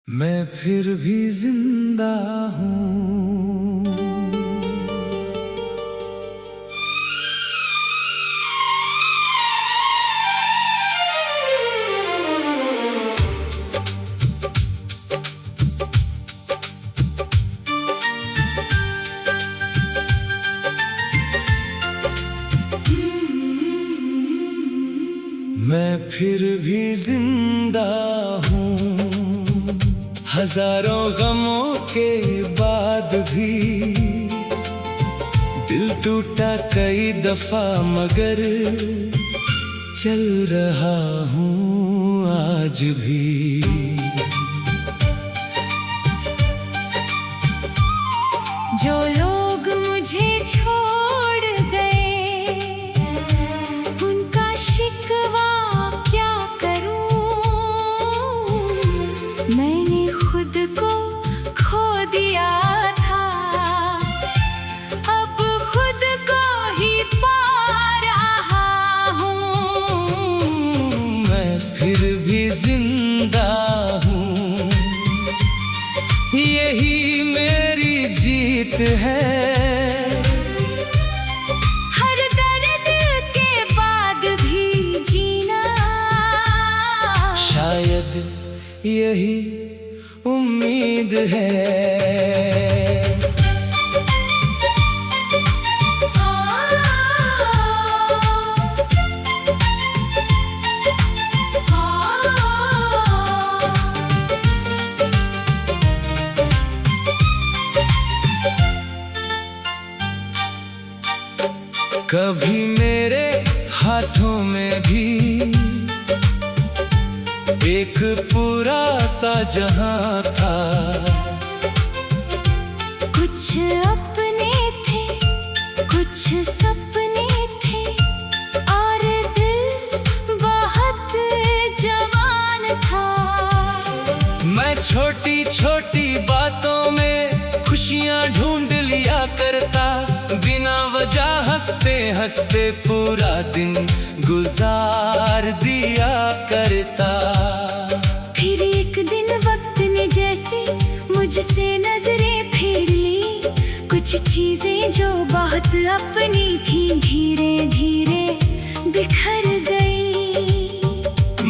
मैं फिर भी जिंदा हूँ। मैं फिर भी जिंदा हूँ, हजारों गमों के बाद भी। दिल टूटा कई दफा मगर चल रहा हूँ आज भी। जो लोग मुझे छोड़ गए उनका शिकवा क्या करूं। मैंने खुद को खो दिया था, अब खुद को ही पा रहा हूँ। मैं फिर भी जिंदा हूँ, यही मेरी जीत है। हर दर्द के बाद भी जीना, शायद यही उम्मीद है। कभी मेरे हाथों में भी एक पूरा सा जहां था। कुछ अपने थे, कुछ सपने थे, और दिल बहुत जवान था। मैं छोटी छोटी बातों में खुशियां ढूंढ लिया करता, बिना वजह हंसते हंसते पूरा दिन गुजार दिया करता। फिर एक दिन वक्त ने जैसे मुझसे नजरें फेर ली, कुछ चीजें जो बहुत अपनी थी धीरे धीरे बिखर गई।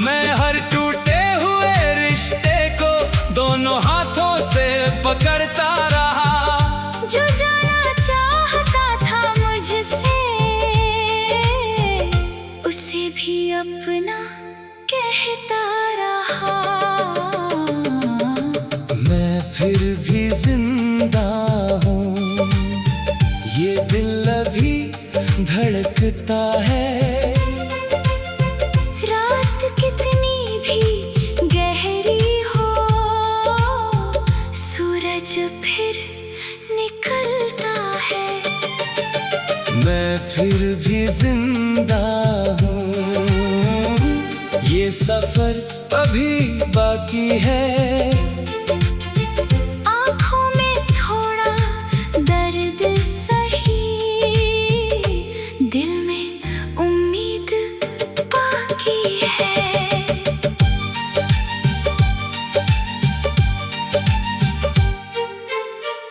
मैं हर टूटे हुए रिश्ते को दोनों हाथों से पकड़ता रहा। जो जाना चाहता था मुझसे उसे भी अपना कहता रहा। मैं फिर भी जिंदा हूँ, ये दिल अभी धड़कता है। रात कितनी भी गहरी हो, सूरज फिर निकलता है। मैं फिर भी जिंदा हूँ, ये सफर अभी बाकी है। आँखों में थोड़ा दर्द सही, दिल में उम्मीद बाकी है।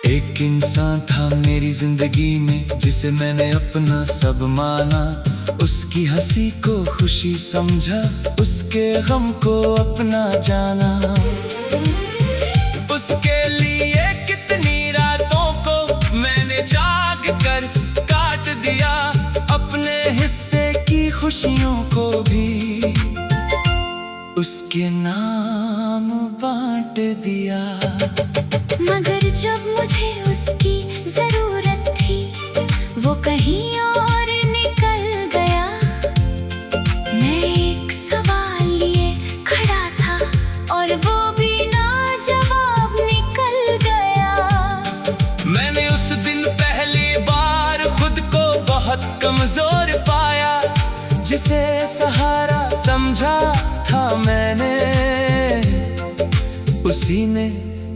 एक इंसान था मेरी जिंदगी में, जिसे मैंने अपना सब माना। उसकी हंसी को खुशी समझा, उसके गम को अपना जाना। उसके लिए कितनी रातों को मैंने जाग कर काट दिया, अपने हिस्से की खुशियों को भी उसके नाम बांट दिया। मगर जब मुझे उसकी जरूरत थी, वो कहीं और निकल गया। मैं एक सवाल लिए खड़ा था और वो भी ना जवाब निकल गया। मैंने उस दिन पहली बार खुद को बहुत कमजोर पाया, जिसे सहारा समझा था मैंने, उसी ने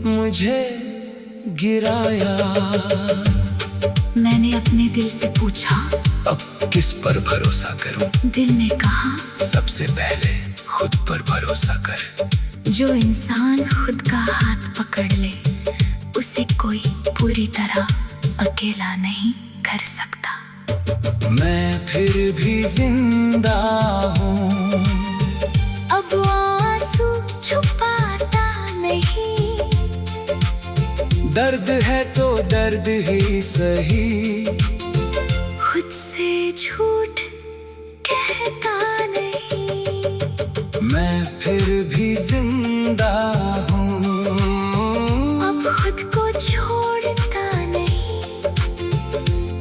मुझे गिराया। मैंने अपने दिल से पूछा, अब किस पर भरोसा करूं? दिल ने कहा, सबसे पहले खुद पर भरोसा कर। जो इंसान खुद का हाथ पकड़ ले उसे कोई पूरी तरह अकेला नहीं कर सकता। मैं फिर भी जिंदा हूँ, अब आंसू छुपाता नहीं। दर्द है तो दर्द ही सही, खुद से झूठ कहता नहीं। मैं फिर भी जिंदा हूँ, अब खुद को छोड़ता नहीं।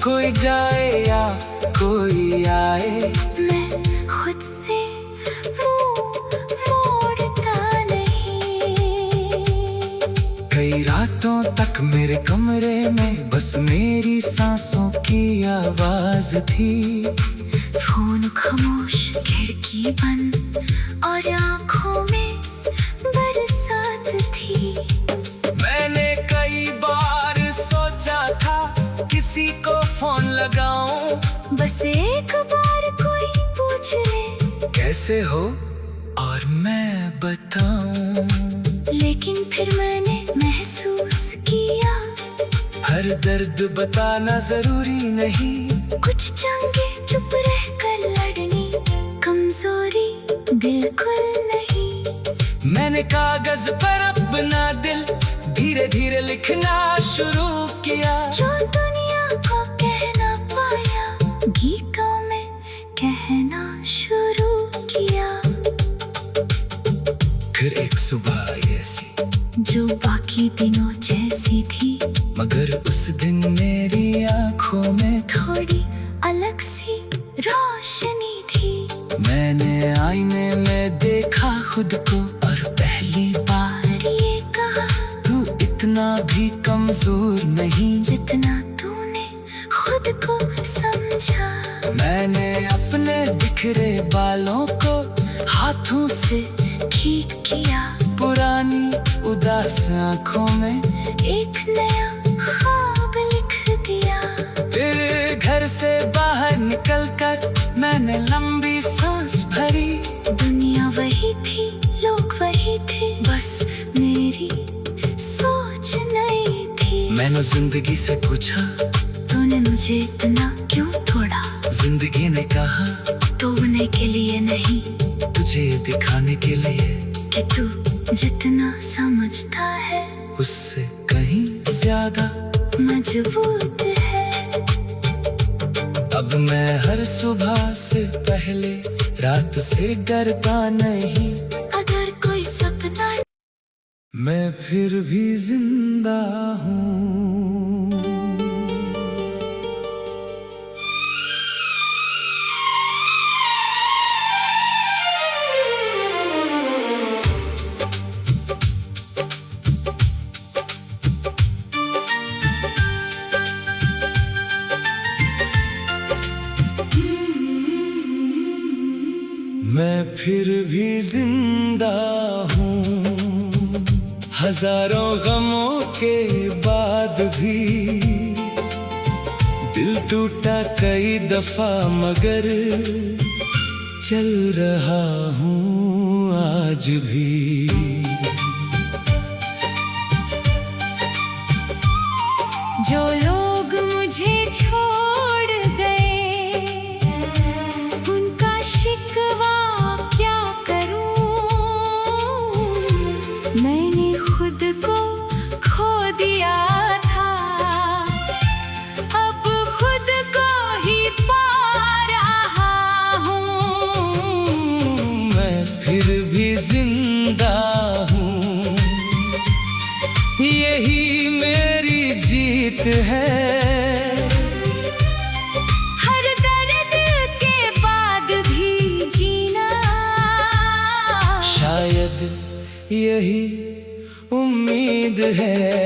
कोई जाए या कोई आए, मैं खुद से मुंह मोड़ता नहीं। कई रातों तक मेरे कमरे में बस मेरी सांसों की आवाज थी। फोन खामोश, खिड़की बंद और आंखों में बरसात थी। मैंने कई बार सोचा था किसी को फोन लगाऊं, बस एक बार कोई पूछ ले कैसे हो और मैं बताऊं। लेकिन फिर मैंने महसूस किया हर दर्द बताना जरूरी नहीं, कुछ जंगें चुप रह कर लड़नी कमजोरी बिल्कुल नहीं। मैंने कागज पर अपना दिल धीरे धीरे लिखना शुरू किया। जो दुनिया को कहना पाया गीतों में कहना शुरू किया। फिर एक सुबह ऐसी जो बाकी दिनों जैसी थी, मगर उस दिन मेरी आंखों में थोड़ी अलग सी रोशनी थी। मैंने आईने में देखा खुद को और पहली बार ये कहा तू इतना भी कमजोर नहीं जितना तूने खुद को समझा। मैंने अपने बिखरे बालों को हाथों से ठीक किया, पुरानी उदास आंखों में एक नया ख्वाब लिख दिया। फिर घर से बाहर निकलकर मैंने लंबी सांस भरी। दुनिया वही थी, लोग वही थे, बस मेरी सोच नई थी। मैंने जिंदगी से पूछा तूने मुझे इतना क्यों तोड़ा? जिंदगी ने कहा तोड़ने के लिए नहीं, तुझे दिखाने के लिए कि तू जितना समझता है उससे कहीं ज्यादा मजबूत है। अब मैं हर सुबह से पहले रात से डरता नहीं। अगर कोई सपना मैं फिर भी जिंदा हूँ। मैं फिर भी जिंदा हूँ, हजारों गमों के बाद भी। दिल टूटा कई दफा मगर चल रहा हूँ आज भी। जो लोग मुझे छोड़ गए उनका शिकवा क्या करूं? मैंने खुद को खो दिया था, अब खुद को ही पा रहा हूँ। मैं फिर भी जिंदा हूँ, यही मेरी जीत है। हर दर्द के बाद भी जीना, शायद यही उम्मीद है।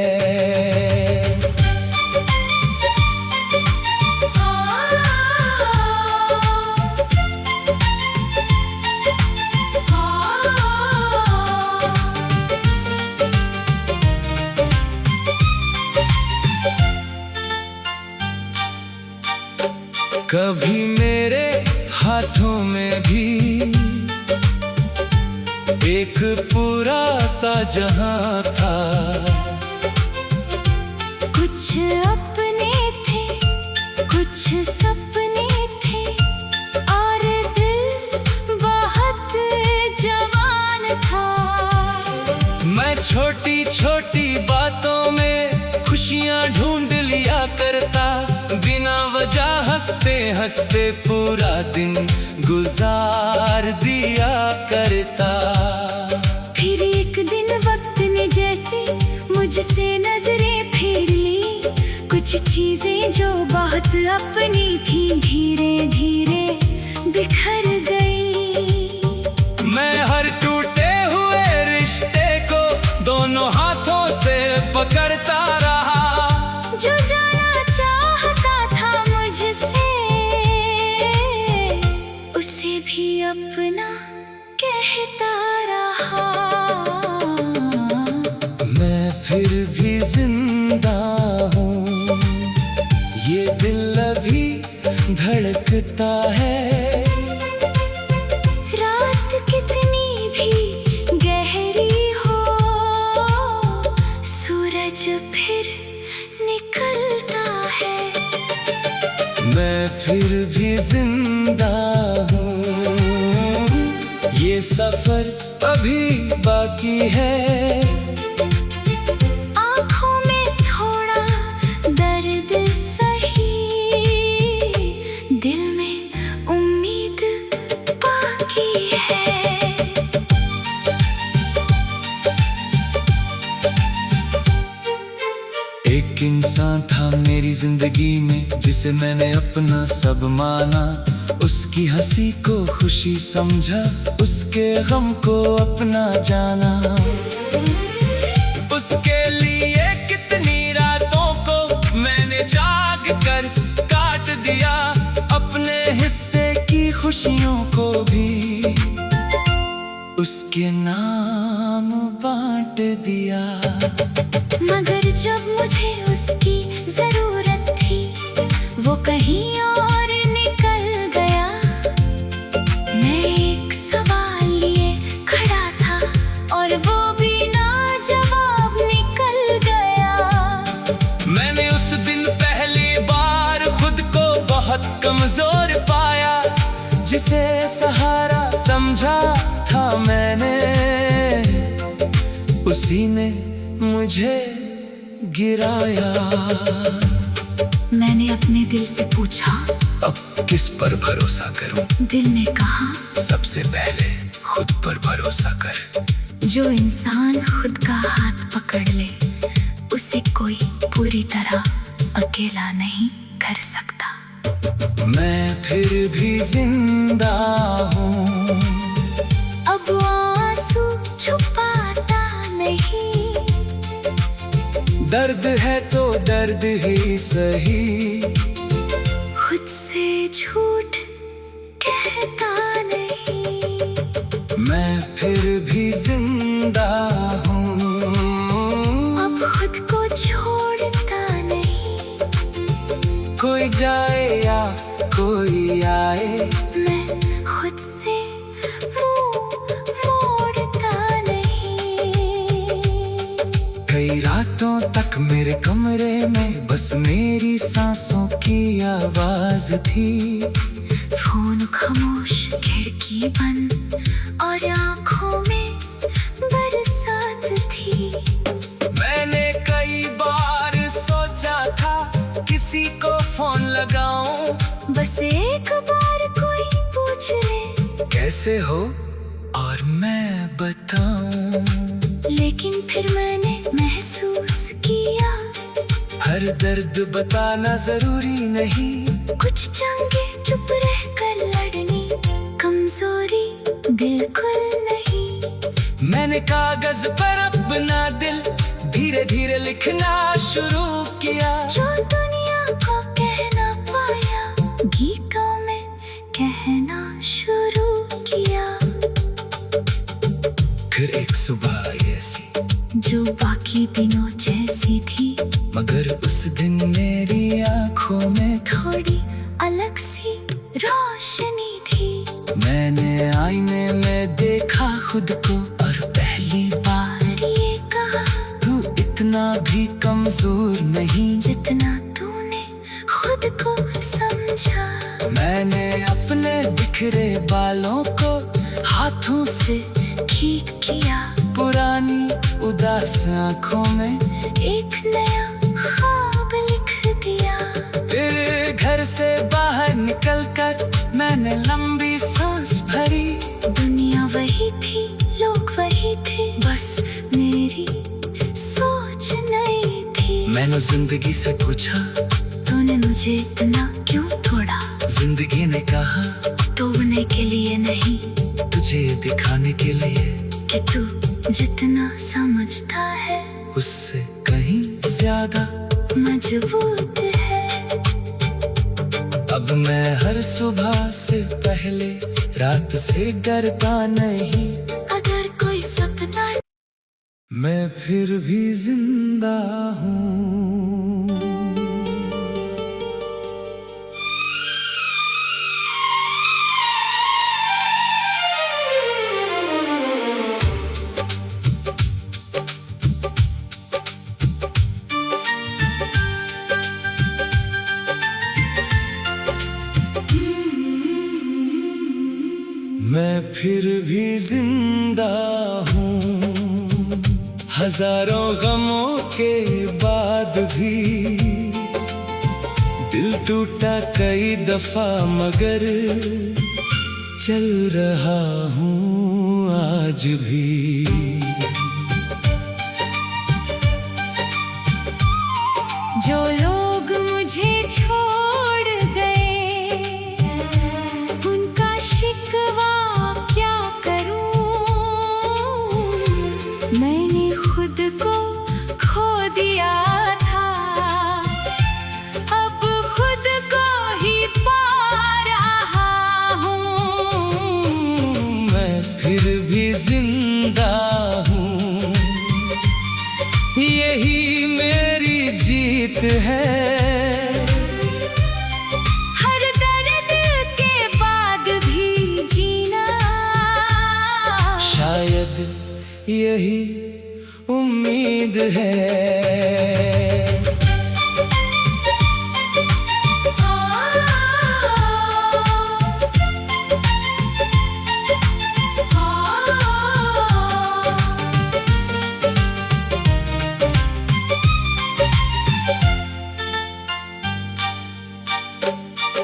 कभी मेरे हाथों में भी एक पूरा सा जहां था। कुछ अपने थे, कुछ सपने थे, और दिल बहुत जवान था। मैं छोटी छोटी बातों में खुशियां ढूंढ लिया करता, बिना वजह हंसते हंसते पूरा दिन गुजार दिया करता। फिर एक दिन वक्त ने जैसे मुझसे नजरें फेर ली, कुछ चीजें जो बहुत अपनी थी धीरे धीरे बिखर गई। मैं हर टूटे हुए रिश्ते को दोनों हाथों से पकड़ता रहा। जो जाना चाहता था मुझसे, उसे भी अपना कहता रहा। मैं फिर भी जिंदा हूँ, ये दिल अभी धड़कता है। रात कितनी भी गहरी हो, सूरज फिर निकलता है। मैं फिर भी जिंदा हूँ, ये सफर अभी बाकी है। आँखों में थोड़ा दर्द सही, दिल में उम्मीद बाकी है। एक इंसान था मेरी जिंदगी में, जिसे मैंने अपना सब माना। उसकी हंसी को खुशी समझा, उसके गम को अपना जाना। उसके लिए कितनी रातों को मैंने जाग कर काट दिया, अपने हिस्से की खुशियों को भी उसके नाम बांट दिया। मगर जब मुझे उसकी जरूरत थी, वो कहीं और निकल गया। मैं एक सवाल लिए खड़ा था, और वो भी ना जवाब निकल गया। मैंने उस दिन पहली बार खुद को बहुत कमजोर पाया, जिसे सहारा समझा था मैंने, उसी ने मुझे गिराया। मैंने अपने दिल से पूछा, अब किस पर भरोसा करूं? दिल ने कहा, सबसे पहले खुद पर भरोसा कर। जो इंसान खुद का हाथ पकड़ ले, उसे कोई पूरी तरह अकेला नहीं कर सकता। मैं फिर भी जिंदा हूँ, अब आंसू छुपाता नहीं। दर्द है तो दर्द ही सही, खुद से झूठ कहता नहीं। मैं फिर भी जिंदा हूँ, अब खुद को छोड़ता नहीं। कोई जाए या कोई आए, मैं खुद से मुंह मोड़ता नहीं। कई रातों तक मेरे कमरे में बस मेरी सांसों की आवाज थी। फोन खामोश, खिड़की बंद, और आंखों में बरसात थी। मैंने कई बार सोचा था किसी को फोन लगाऊं, बस एक बार कोई पूछ ले कैसे हो, और मैं बताऊं। लेकिन फिर मैंने महसूस किया, हर दर्द बताना जरूरी नहीं। कुछ जंगें चुप रह कर लड़नी कमजोरी बिल्कुल नहीं। मैंने कागज पर अपना दिल धीरे धीरे लिखना शुरू किया। जो दुनिया को कहना पाया, गीतों में कहना शुरू किया। फिर एक सुबह ऐसी जो बाकी दिनों जैसी थी, मगर उस दिन मेरी आंखों में थोड़ी अलग सी रोशनी थी। मैंने आईने में देखा खुद को, और पहली बार उतना भी कमजोर नहीं जितना तूने खुद को समझा। मैंने अपने बिखरे बालों को हाथों से ठीक किया, पुरानी उदास आँखों में एक नया ख्वाब लिख दिया। फिर घर से बाहर निकलकर मैंने लंबी सांस भरी। दुनिया वही थी, लोग वही थे, बस मेरी सोच नहीं थी। मैंने जिंदगी से पूछा, तूने मुझे इतना क्यों तोड़ा? जिंदगी ने कहा, तोड़ने के लिए नहीं, तुझे दिखाने के लिए कि तू जितना समझता है उससे कहीं ज्यादा मजबूत है। अब मैं हर सुबह से पहले रात से डरता नहीं। अगर कोई सपना मैं फिर भी जिंदा हूँ। मैं फिर भी जिंदा हूँ, हजारों गमों के बाद भी। दिल टूटा कई दफा मगर चल रहा हूँ आज भी। जो लोग मुझे छोड़ गए उनका शिकवा क्या करूं? मैंने खुद को खो दिया था, अब खुद को ही पा रहा हूँ। मैं फिर भी जिंदा हूँ, यही मेरी जीत है। हर दर्द के बाद भी जीना, शायद यही उम्मीद है।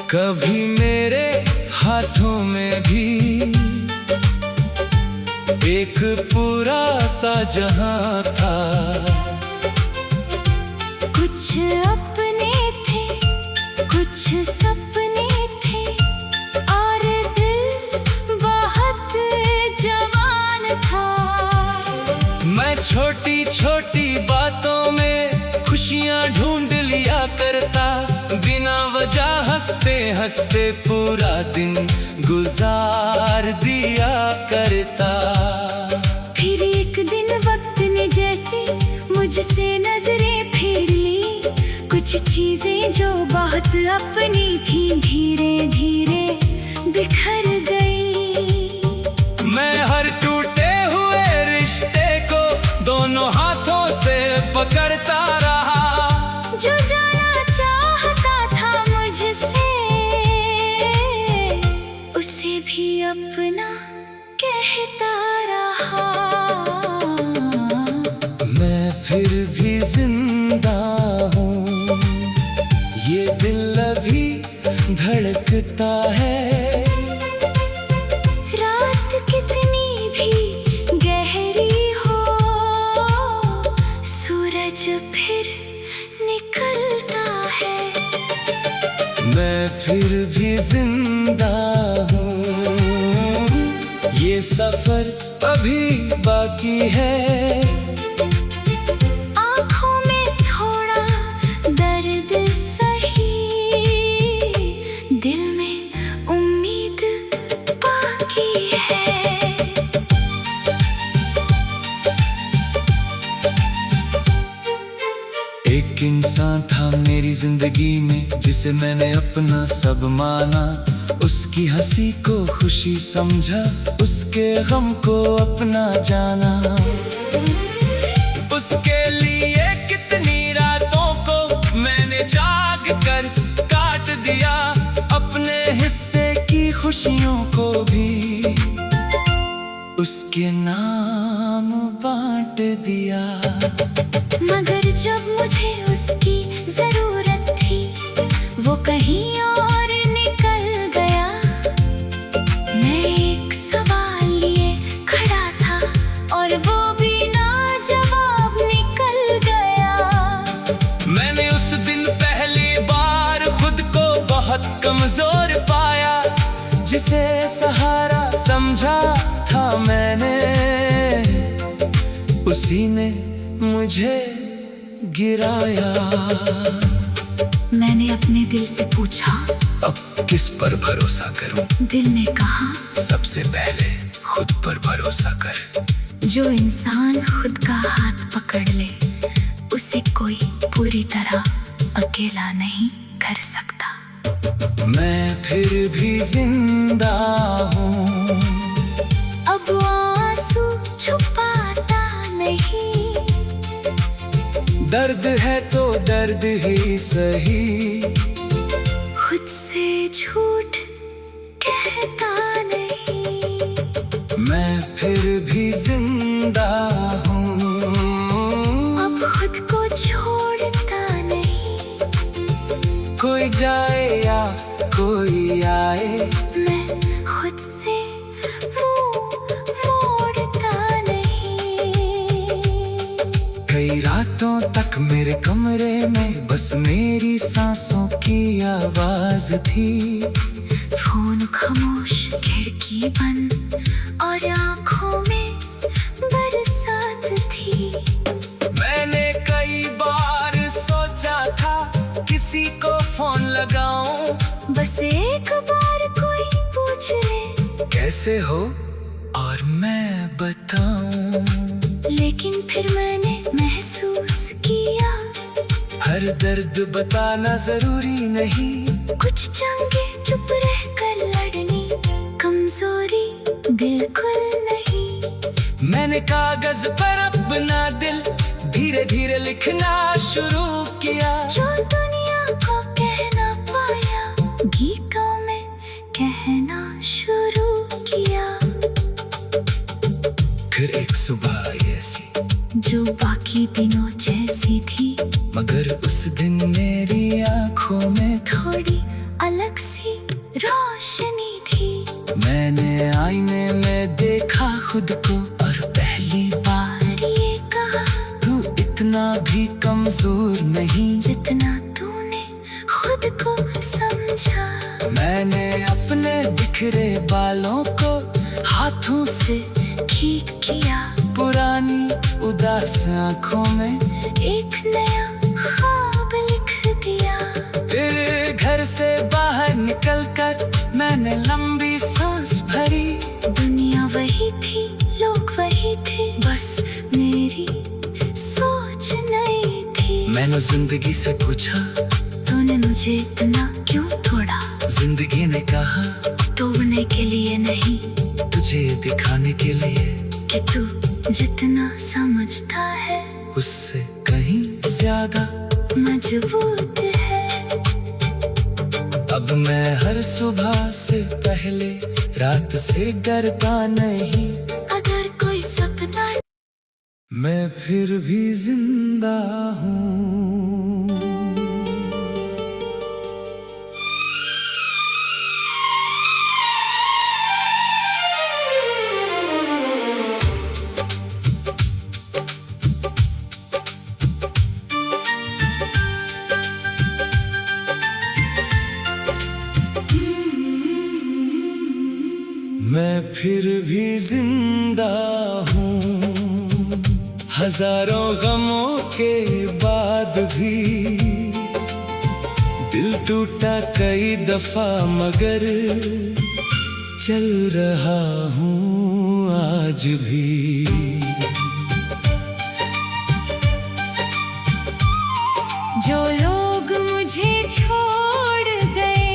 कभी मेरे हाथों में भी एक पूरा सा जहां था। कुछ अपने थे, कुछ सपने थे, और दिल बहुत जवान था। मैं छोटी छोटी बातों में खुशियां ढूंढ लिया करता, बिना वजह हंसते हंसते पूरा दिन गुजार दिया करता। फिर एक दिन वक्त ने जैसे मुझसे नजरें फेर ली, कुछ चीजें जो बहुत अपनी थी धीरे धीरे बिखर गई। मैं हर टूटे हुए रिश्ते को दोनों हाथों से पकड़ता रहा। जो जाना चाहता था मुझसे उसे भी अपना कहता रहा। मैं फिर भी जिंदा हूँ, ये दिल अभी धड़कता है। रात कितनी भी गहरी हो, सूरज फिर निकलता है। मैं फिर भी जिंदा हूँ, ये सफर अभी बाकी है। आँखों में थोड़ा दर्द सही, दिल में उम्मीद बाकी है। एक इंसान था मेरी जिंदगी में जिसे मैंने अपना सब माना। उसकी हंसी को खुशी समझा, उसके गम को अपना जाना। उसके लिए दिया। मगर जब मुझे उसकी जरूरत थी वो कहीं और निकल गया। मैं एक सवाल लिए खड़ा था और वो बिना जवाब निकल गया। मैंने उस दिन पहली बार खुद को बहुत कमजोर पाया, जिसे सहारा समझा था मैंने, उसी ने मुझे गिराया। मैंने अपने दिल से पूछा, अब किस पर भरोसा करूं? दिल ने कहा, सबसे पहले खुद पर भरोसा कर। जो इंसान खुद का हाथ पकड़ ले उसे कोई पूरी तरह अकेला नहीं कर सकता। मैं फिर भी जिंदा हूँ, अब आंसू छुपाता नहीं। दर्द है तो दर्द ही सही, खुद से झूठ कहता नहीं। मैं फिर भी जिंदा हूँ, अब खुद को छोड़ता नहीं। कोई जाए या कोई आए, मैं खुद से मुंह मोड़ता नहीं। कई रातों तक मेरे कमरे में बस मेरी सांसों की आवाज थी। फोन खामोश, खिड़की बंद और आंखों में बरसात थी। मैंने कई बार सोचा था किसी को फोन लगाऊं, बस एक बार कोई पूछ ले कैसे हो और मैं बताऊं। लेकिन फिर मैंने महसूस किया, हर दर्द बताना जरूरी नहीं। कुछ जंगें चुप रहकर लड़नी कमजोरी बिल्कुल नहीं। मैंने कागज पर अपना दिल धीरे धीरे लिखना शुरू किया। जो दुनिया को कहना पाया गीतों में कहना शुरू किया। फिर एक सुबह ऐसी जो बाकी दिनों जैसी थी, मगर उस दिन मेरी आंखों में थोड़ी अलग सी रोशनी थी। मैंने आईने में देखा खुद को और पहली बार ये कहा, तू इतना भी कमजोर नहीं जितना तूने खुद को समझा। मैंने अपने बिखरे बालों को हाथों से ठीक किया, पुरानी उदास आंखों में एक नया ख्वाब लिख दिया। फिर घर से बाहर निकलकर मैंने लंबी सांस भरी। दुनिया वही थी, लोग वही थे, बस मेरी सोच नहीं थी। मैंने जिंदगी से पूछा, तूने मुझे इतना क्यों तोड़ा? जिंदगी ने कहा, तोड़ने के लिए नहीं, तुझे दिखाने के लिए कि तू जितना समझता है उससे कहीं ज्यादा मजबूत है। अब मैं हर सुबह से पहले रात से डरता नहीं। अगर कोई सपना मैं फिर भी जिंदा हूँ। मैं फिर भी जिंदा हूँ, हजारों गमों के बाद भी। दिल टूटा कई दफा मगर चल रहा हूँ आज भी। जो लोग मुझे छोड़ गए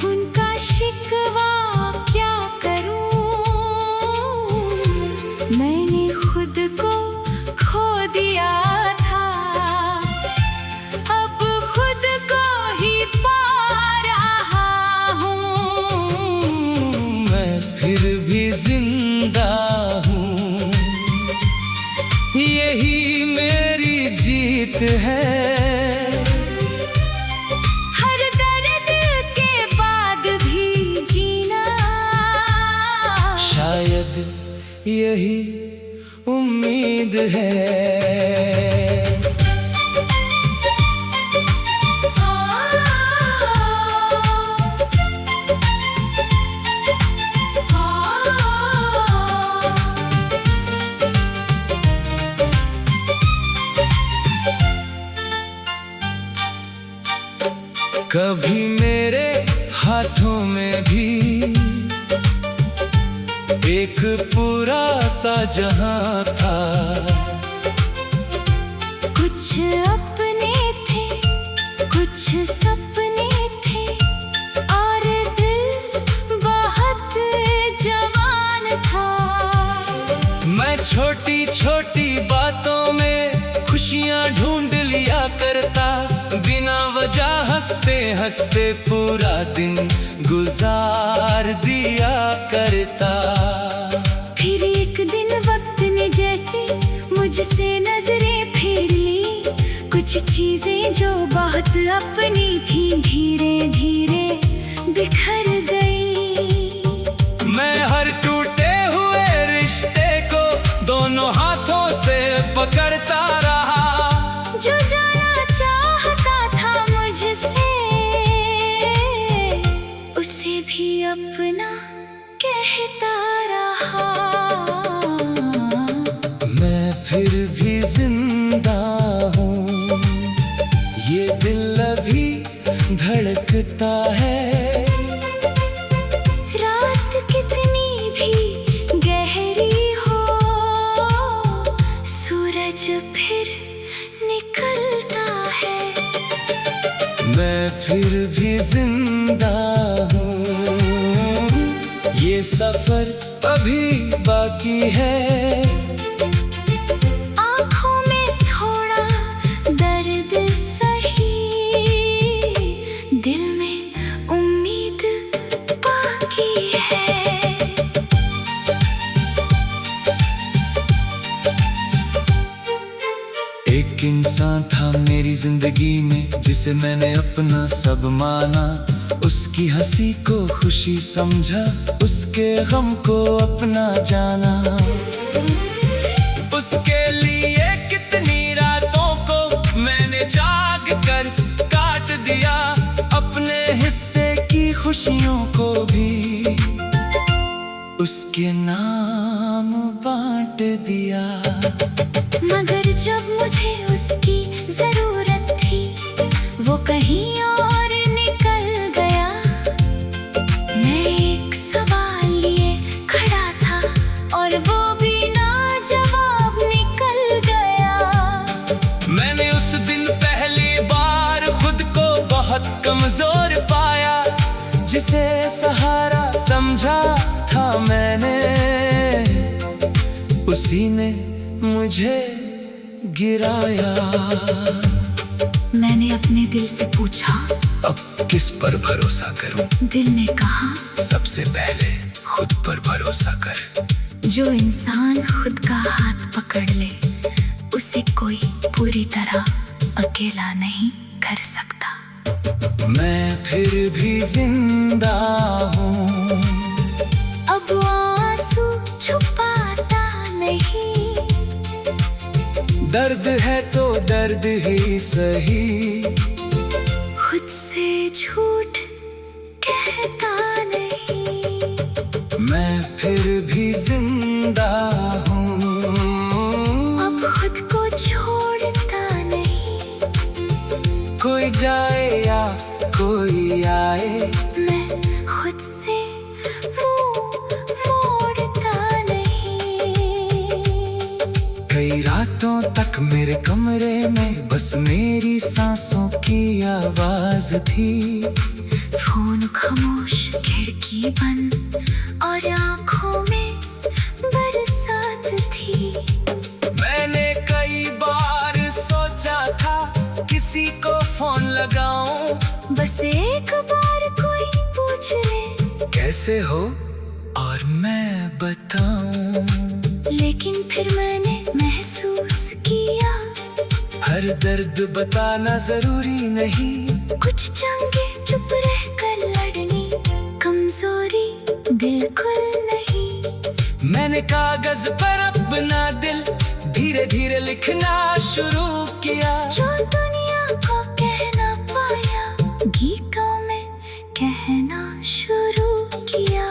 उनका शिकवा क्या करूं? मैंने खुद को खो दिया था, अब खुद को ही पा रहा हूँ। मैं फिर भी जिंदा हूँ, यही मेरी जीत है। हर दर्द के बाद भी जीना, शायद यही उम्मीद है। कभी मेरे हाथों में भी एक पूरा सा जहां था। कुछ अपने थे, कुछ सपने थे, और दिल बहुत जवान था। मैं छोटी छोटी बातों में खुशियां ढूंढ लिया करता, बिना वजह हंसते हंसते पूरा दिन गुजार दिया करता। फिर एक दिन वक्त ने जैसे मुझसे नजरें फेर ली, कुछ चीजें जो बहुत अपनी थी धीरे धीरे बिखर गई। मैं हर टूटे हुए रिश्ते को दोनों हाथों से पकड़ता रहा। जो जाना चाहता था मुझसे, उसे भी अपना कहता रहा। मैं फिर भी जिंदा हूँ, ये दिल अभी धड़कता है। रात कितनी भी गहरी हो, सूरज फिर निकलता है। मैं फिर भी जिंदा हूँ, ये सफर अभी बाकी है। आँखों में थोड़ा दर्द सही, दिल में उम्मीद बाकी है। एक इंसान था मेरी जिंदगी में, जिसे मैंने अपना सब माना। उसकी हंसी को खुशी समझा, उसके गम को अपना जाना। उसके लिए कितनी रातों को मैंने जाग कर काट दिया, अपने हिस्से की खुशियों को भी उसके नाम बांट दिया। मगर जब मुझे उसकी जरूरत थी, वो कहीं और निकल गया। मैं एक सवाल लिए खड़ा था, और वो भी ना जवाब निकल गया। मैंने उस दिन पहली बार खुद को बहुत कमजोर पाया, जिसे सहारा समझा था मैंने, उसी ने मुझे गिराया। मैंने अपने दिल से पूछा, अब किस पर भरोसा करूं? दिल ने कहा, सबसे पहले खुद पर भरोसा कर। जो इंसान खुद का हाथ पकड़ ले, उसे कोई पूरी तरह अकेला नहीं कर सकता। मैं फिर भी जिंदा हूँ, अब आंसू छुपाता नहीं। दर्द है तो दर्द ही सही, खुद से झूठ कहता नहीं। मैं फिर भी जिंदा हूँ, अब खुद को छोड़ता नहीं। कोई जाए या कोई आए, मैं खुद से मुंह मोड़ता नहीं। कई रातों तक मेरे कमरे में बस मेरी सांसों की आवाज थी। फोन खामोश, खिड़की बंद, और आंखों में बरसात थी। मैंने कई बार सोचा था किसी को फोन लगाऊं, बस एक बार कोई पूछ ले कैसे हो और मैं बताऊं। लेकिन फिर मैंने महसूस हर दर्द बताना जरूरी नहीं, कुछ जंगें चुप रह कर लड़नी कमजोरी बिल्कुल नहीं। मैंने कागज पर अपना दिल धीरे धीरे लिखना शुरू किया, जो दुनिया को कहना पाया गीतों में कहना शुरू किया।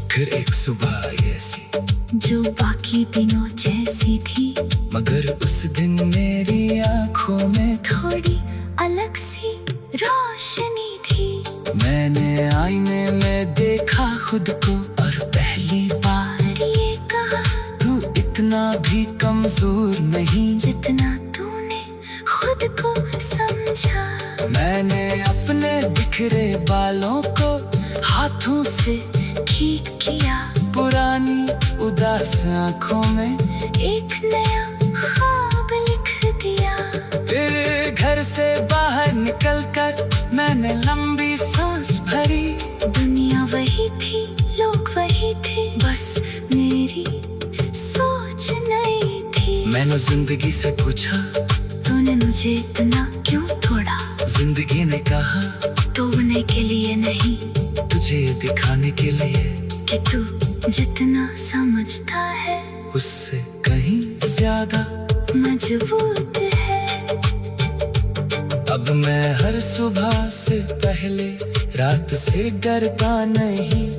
फिर एक सुबह ऐसी जो बाकी दिनों जैसी थी, मगर उस दिन मेरी आंखों में थोड़ी अलग सी रोशनी थी। मैंने आईने में देखा खुद को और पहली बार ये कहा तू इतना भी कमजोर नहीं जितना तूने खुद को समझा। मैंने अपने बिखरे बालों को हाथों से ठीक किया, पुरानी उदास आंखों में एक नया ख्वाब लिख दिया। फिर घर से बाहर निकलकर मैंने लंबी सांस भरी, दुनिया वही थी, लोग वही थे, बस मेरी सोच नई थी। मैंने जिंदगी से पूछा तूने मुझे इतना क्यों तोड़ा? जिंदगी ने कहा तोड़ने के लिए नहीं, तुझे ये दिखाने के लिए कि तू जितना समझता है उससे कहीं ज्यादा मजबूत है। अब मैं हर सुबह से पहले रात से डरता नहीं,